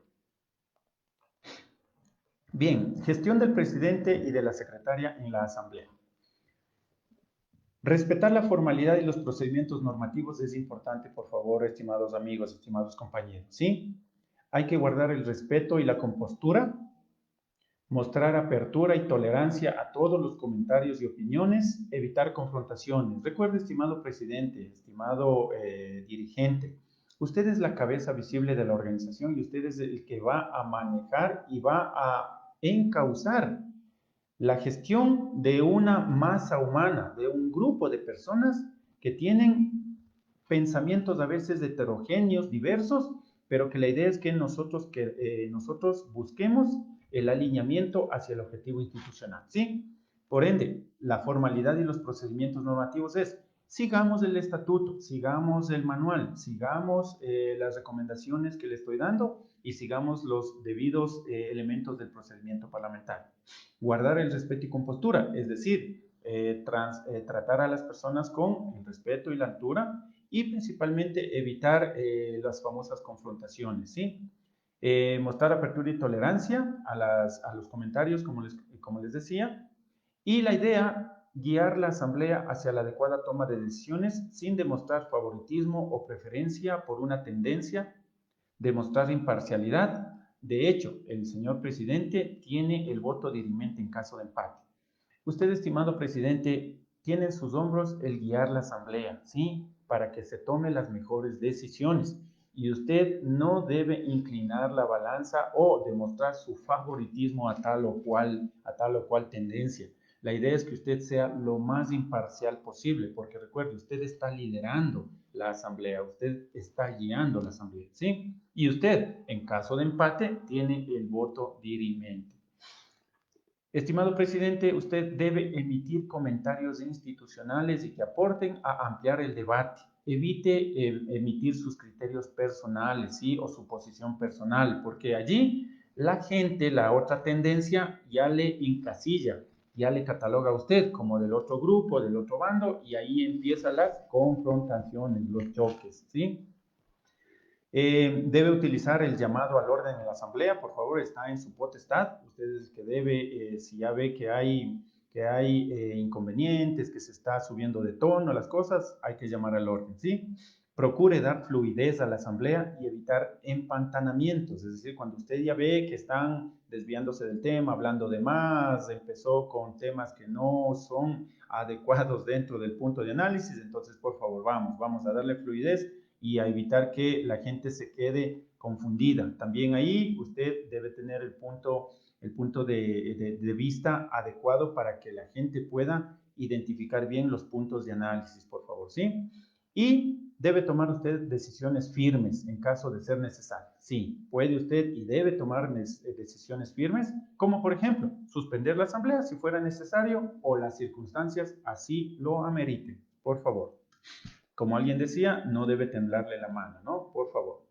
Bien, gestión del presidente y de la secretaria en la asamblea. Respetar la formalidad y los procedimientos normativos es importante, por favor, estimados amigos, estimados compañeros, ¿sí? Hay que guardar el respeto y la compostura, mostrar apertura y tolerancia a todos los comentarios y opiniones, evitar confrontaciones. Recuerde, estimado presidente, estimado dirigente, usted es la cabeza visible de la organización y usted es el que va a manejar y va a encauzar la gestión de una masa humana, de un grupo de personas que tienen pensamientos a veces heterogéneos, diversos, pero que la idea es que nosotros busquemos el alineamiento hacia el objetivo institucional, ¿sí? Por ende, la formalidad y los procedimientos normativos es: sigamos el estatuto, sigamos el manual, sigamos las recomendaciones que le estoy dando y sigamos los debidos elementos del procedimiento parlamentario. Guardar el respeto y compostura, es decir, tratar a las personas con el respeto y la altura, y principalmente evitar las famosas confrontaciones, ¿sí? Mostrar apertura y tolerancia a los comentarios, como les decía, y la idea, guiar la asamblea hacia la adecuada toma de decisiones sin demostrar favoritismo o preferencia por una tendencia, demostrar imparcialidad. De hecho, el señor presidente tiene el voto dirimente en caso de empate. Usted, estimado presidente, tiene en sus hombros el guiar la asamblea, ¿sí? Para que se tomen las mejores decisiones. Y usted no debe inclinar la balanza o demostrar su favoritismo a tal o cual tendencia. La idea es que usted sea lo más imparcial posible, porque recuerde, usted está liderando la asamblea, usted está guiando la asamblea, ¿sí? Y usted, en caso de empate, tiene el voto dirimente. Estimado presidente, usted debe emitir comentarios institucionales y que aporten a ampliar el debate. Evite emitir sus criterios personales, ¿sí? O su posición personal, porque allí la gente, la otra tendencia, ya le encasilla, ya le cataloga a usted como del otro grupo, del otro bando, y ahí empiezan las confrontaciones, los choques, ¿sí? Debe utilizar el llamado al orden en la asamblea, por favor, está en su potestad. Ustedes que debe, si ya ve que hay inconvenientes, que se está subiendo de tono las cosas, hay que llamar al orden, ¿sí? Procure dar fluidez a la asamblea y evitar empantanamientos, es decir, cuando usted ya ve que están desviándose del tema, hablando de más, empezó con temas que no son adecuados dentro del punto de análisis, entonces, por favor, vamos a darle fluidez y a evitar que la gente se quede confundida. También ahí usted debe tener el punto de vista adecuado para que la gente pueda identificar bien los puntos de análisis, por favor, ¿sí? Y debe tomar usted decisiones firmes en caso de ser necesario. Sí, puede usted y debe tomar decisiones firmes, como por ejemplo, suspender la asamblea si fuera necesario o las circunstancias así lo ameriten. Por favor. Como alguien decía, no debe temblarle la mano, ¿no? Por favor.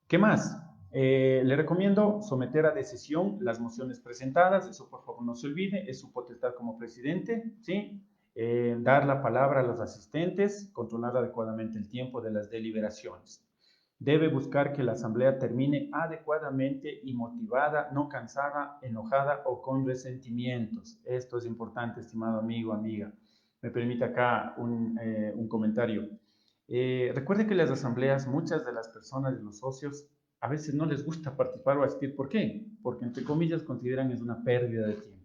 ¿Qué más? Le recomiendo someter a decisión las mociones presentadas, eso por favor no se olvide, es su potestad como presidente, ¿sí? Dar la palabra a los asistentes, controlar adecuadamente el tiempo de las deliberaciones. Debe buscar que la asamblea termine adecuadamente y motivada, no cansada, enojada o con resentimientos. Esto es importante, estimado amigo, amiga. Me permite acá un comentario. Recuerde que las asambleas, muchas de las personas, de los socios, a veces no les gusta participar o asistir. ¿Por qué? Porque entre comillas consideran es una pérdida de tiempo.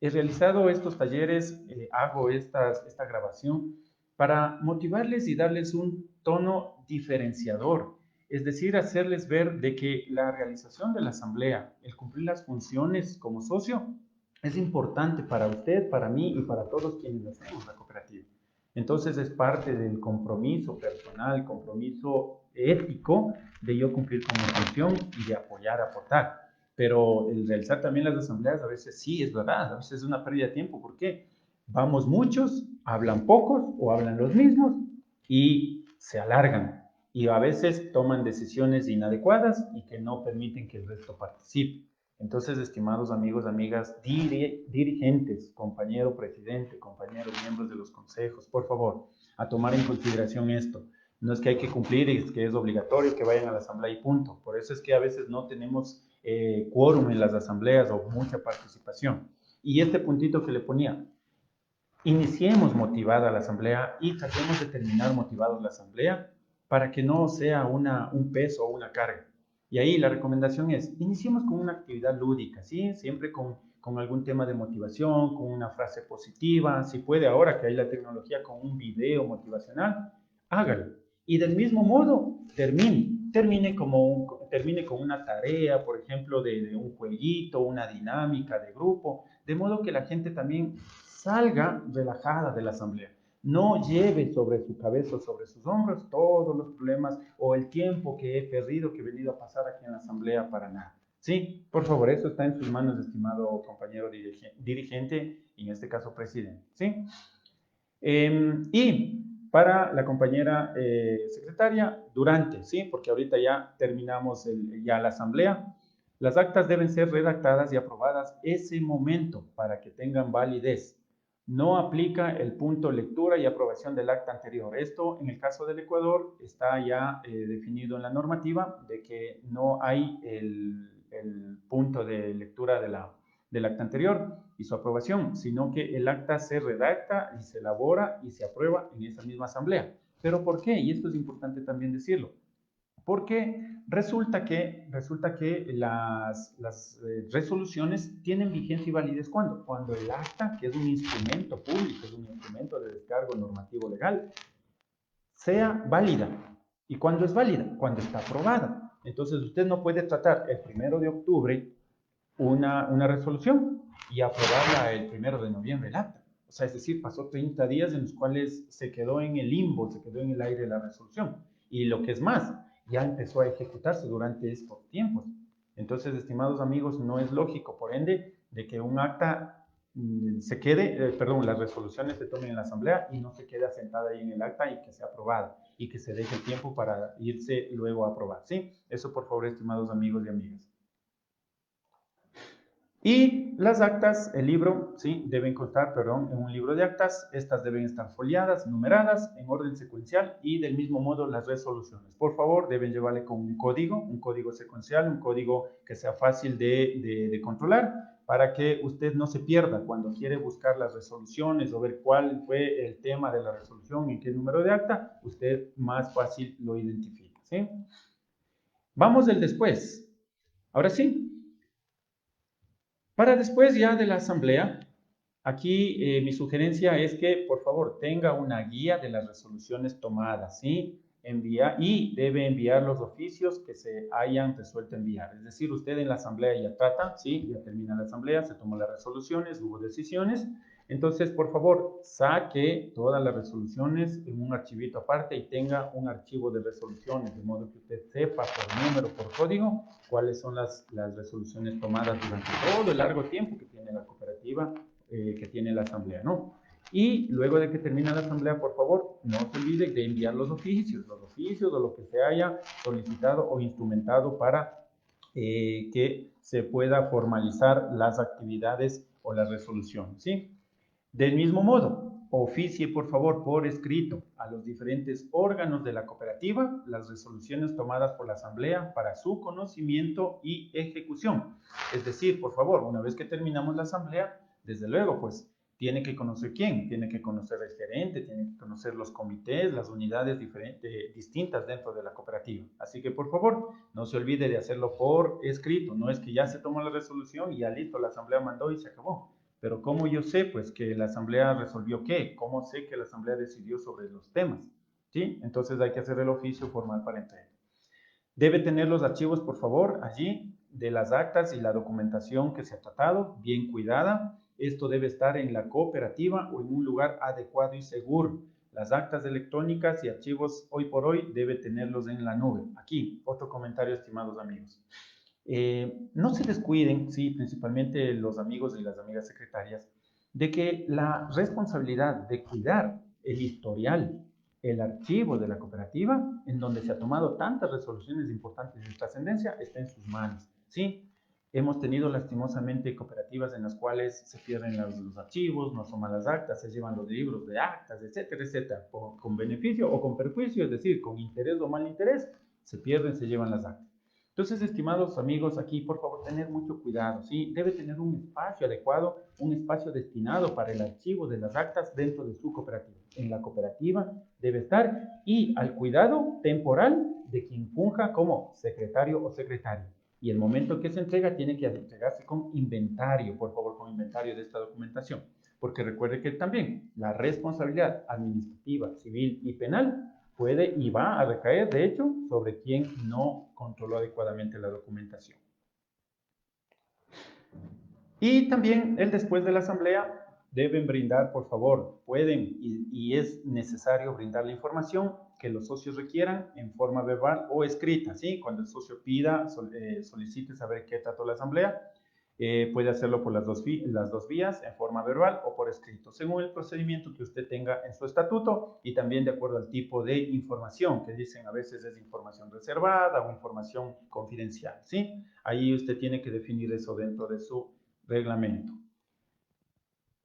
He realizado estos talleres, hago esta grabación para motivarles y darles un tono diferenciador, es decir, hacerles ver de que la realización de la asamblea, el cumplir las funciones como socio, es importante para usted, para mí y para todos quienes hacemos la cooperativa. Entonces es parte del compromiso personal, compromiso ético de yo cumplir con mi función y de apoyar, aportar. Pero el realizar también las asambleas a veces sí es verdad, a veces es una pérdida de tiempo. ¿Por qué? Vamos muchos, hablan pocos o hablan los mismos y se alargan. Y a veces toman decisiones inadecuadas y que no permiten que el resto participe. Entonces, estimados amigos, amigas, dirigentes, compañero presidente, compañeros miembros de los consejos, por favor, a tomar en consideración esto. No es que hay que cumplir, es que es obligatorio que vayan a la asamblea y punto. Por eso es que a veces no tenemos quórum en las asambleas o mucha participación. Y este puntito que le ponía, iniciemos motivada la asamblea y tratemos de terminar motivados la asamblea para que no sea un peso o una carga. Y ahí la recomendación es, iniciemos con una actividad lúdica, ¿sí? Siempre con algún tema de motivación, con una frase positiva, si puede ahora que hay la tecnología con un video motivacional, hágalo. Y del mismo modo, termine con una tarea, por ejemplo, de un jueguito, una dinámica de grupo, de modo que la gente también salga relajada de la asamblea. No lleve sobre su cabeza o sobre sus hombros todos los problemas o el tiempo que he perdido, que he venido a pasar aquí en la asamblea para nada. Sí, por favor, eso está en sus manos, estimado compañero dirigente, y en este caso presidente. ¿Sí? Y para la compañera secretaria, durante, ¿sí? Porque ahorita ya terminamos ya la asamblea. Las actas deben ser redactadas y aprobadas ese momento para que tengan validez. No aplica el punto lectura y aprobación del acta anterior. Esto, en el caso del Ecuador, está ya definido en la normativa de que no hay el punto de lectura del acta anterior y su aprobación, sino que el acta se redacta y se elabora y se aprueba en esa misma asamblea. ¿Pero por qué? Y esto es importante también decirlo. Porque resulta que las resoluciones tienen vigencia y validez ¿cuándo? Cuando el acta, que es un instrumento público, es un instrumento de descargo normativo legal, sea válida. ¿Y cuándo es válida? Cuando está aprobada. Entonces usted no puede tratar el 1 de octubre una resolución y aprobarla el 1 de noviembre el acta. O sea, es decir, pasó 30 días en los cuales se quedó en el limbo, se quedó en el aire la resolución. Y lo que es más, ya empezó a ejecutarse durante estos tiempos. Entonces, estimados amigos, no es lógico, por ende, de que un acta se quede, perdón, las resoluciones se tomen en la asamblea y no se quede asentada ahí en el acta y que sea aprobada y que se deje el tiempo para irse luego a aprobar. ¿Sí? Eso, por favor, estimados amigos y amigas. Y las actas, el libro, sí, deben constar, perdón, en un libro de actas. Estas deben estar foliadas, numeradas, en orden secuencial y del mismo modo las resoluciones. Por favor, deben llevarle con un código secuencial, un código que sea fácil de controlar para que usted no se pierda cuando quiere buscar las resoluciones o ver cuál fue el tema de la resolución, en qué número de acta, usted más fácil lo identifica, ¿sí? Vamos del después. Ahora sí, para después ya de la asamblea, aquí mi sugerencia es que por favor tenga una guía de las resoluciones tomadas, ¿sí? Y debe enviar los oficios que se hayan resuelto enviar. Es decir, usted en la asamblea ya trata, ¿sí? Ya termina la asamblea, se tomó las resoluciones, hubo decisiones. Entonces, por favor, saque todas las resoluciones en un archivito aparte y tenga un archivo de resoluciones, de modo que usted sepa por número, por código, cuáles son las resoluciones tomadas durante todo el largo tiempo que tiene la cooperativa, que tiene la asamblea, ¿no? Y luego de que termine la asamblea, por favor, no se olvide de enviar los oficios o lo que se haya solicitado o instrumentado para que se pueda formalizar las actividades o las resoluciones, ¿sí? Del mismo modo, oficie por favor por escrito a los diferentes órganos de la cooperativa las resoluciones tomadas por la asamblea para su conocimiento y ejecución. Es decir, por favor, una vez que terminamos la asamblea, desde luego, pues tiene que conocer quién, tiene que conocer el gerente, tiene que conocer los comités, las unidades distintas dentro de la cooperativa. Así que por favor, no se olvide de hacerlo por escrito. No es que ya se tomó la resolución y ya listo, la asamblea mandó y se acabó. Pero ¿cómo yo sé pues que la asamblea resolvió qué? ¿Cómo sé que la asamblea decidió sobre los temas? ¿Sí? Entonces hay que hacer el oficio formal para entrega. Debe tener los archivos, por favor, allí de las actas y la documentación que se ha tratado, bien cuidada. Esto debe estar en la cooperativa o en un lugar adecuado y seguro. Las actas electrónicas y archivos hoy por hoy debe tenerlos en la nube. Aquí, otro comentario, estimados amigos. No se descuiden, sí, principalmente los amigos y las amigas secretarias, de que la responsabilidad de cuidar el historial, el archivo de la cooperativa, en donde se ha tomado tantas resoluciones importantes de trascendencia, está en sus manos, ¿sí? Hemos tenido lastimosamente cooperativas en las cuales se pierden los archivos, no toman las actas, se llevan los libros de actas, etcétera, etcétera, con beneficio o con perjuicio, es decir, con interés o mal interés, se pierden, se llevan las actas. Entonces, estimados amigos, aquí por favor tener mucho cuidado, ¿sí? Debe tener un espacio adecuado, un espacio destinado para el archivo de las actas dentro de su cooperativa. En la cooperativa debe estar y al cuidado temporal de quien funja como secretario o secretaria. Y el momento que se entrega tiene que entregarse con inventario, por favor, con inventario de esta documentación. Porque recuerde que también la responsabilidad administrativa, civil y penal puede y va a recaer, de hecho, sobre quien no controló adecuadamente la documentación. Y también el después de la asamblea deben brindar, por favor, pueden y es necesario brindar la información que los socios requieran en forma verbal o escrita, ¿sí? Cuando el socio pida, solicite saber qué trató la asamblea, puede hacerlo por las dos vías, en forma verbal o por escrito, según el procedimiento que usted tenga en su estatuto y también de acuerdo al tipo de información, que dicen a veces es información reservada o información confidencial, ¿sí? Ahí usted tiene que definir eso dentro de su reglamento.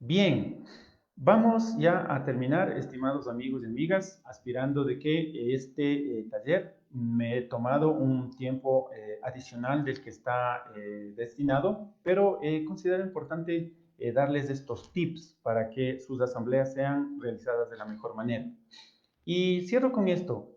Bien, vamos ya a terminar, estimados amigos y amigas, aspirando de que este taller me he tomado un tiempo adicional del que está destinado, pero considero importante darles estos tips para que sus asambleas sean realizadas de la mejor manera. Y cierro con esto.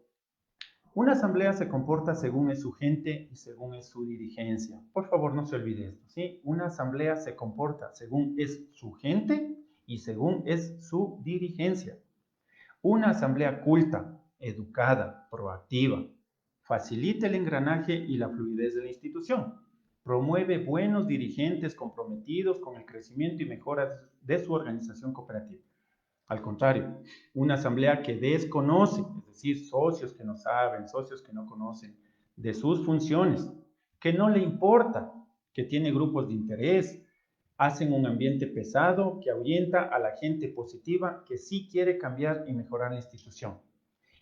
Una asamblea se comporta según es su gente y según es su dirigencia. Por favor, no se olvide esto, ¿sí? Una asamblea se comporta según es su gente y según es su dirigencia. Una asamblea culta, educada, proactiva, facilita el engranaje y la fluidez de la institución. Promueve buenos dirigentes comprometidos con el crecimiento y mejora de su organización cooperativa. Al contrario, una asamblea que desconoce, es decir, socios que no saben, socios que no conocen de sus funciones, que no le importa, que tiene grupos de interés, hacen un ambiente pesado que ahuyenta a la gente positiva que sí quiere cambiar y mejorar la institución.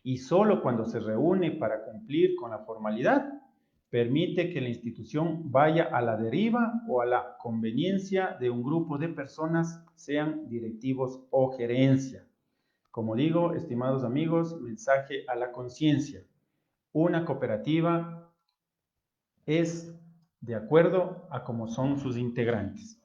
Y solo cuando se reúne para cumplir con la formalidad, permite que la institución vaya a la deriva o a la conveniencia de un grupo de personas, sean directivos o gerencia. Como digo, estimados amigos, mensaje a la conciencia. Una cooperativa es de acuerdo a cómo son sus integrantes.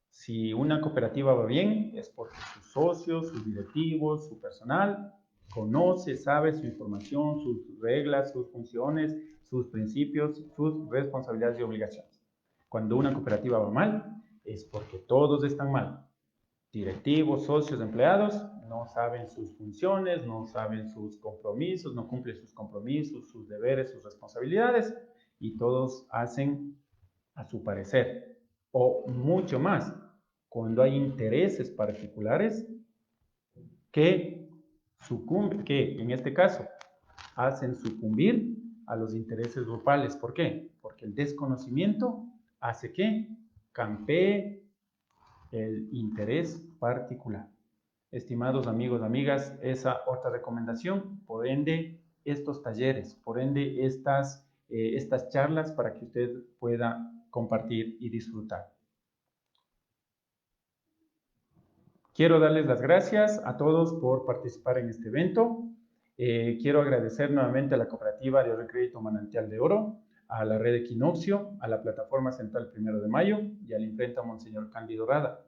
Si una cooperativa va bien, es porque sus socios, sus directivos, su personal conoce, sabe su información, sus reglas, sus funciones, sus principios, sus responsabilidades y obligaciones. Cuando una cooperativa va mal, es porque todos están mal. Directivos, socios, empleados no saben sus funciones, no saben sus compromisos, no cumplen sus compromisos, sus deberes, sus responsabilidades y todos hacen a su parecer o mucho más cuando hay intereses particulares que sucumben, que en este caso hacen sucumbir a los intereses grupales. ¿Por qué? Porque el desconocimiento hace que campee el interés particular. Estimados amigos, amigas, esa otra recomendación, por ende, estos talleres, por ende, estas charlas para que usted pueda compartir y disfrutar. Quiero darles las gracias a todos por participar en este evento. Quiero agradecer nuevamente a la Cooperativa de Ahorro y Crédito Manantial de Oro, a la Red Equinoccio, a la Plataforma Central 1 de Mayo y a la Imprenta Monseñor Cándido Rada.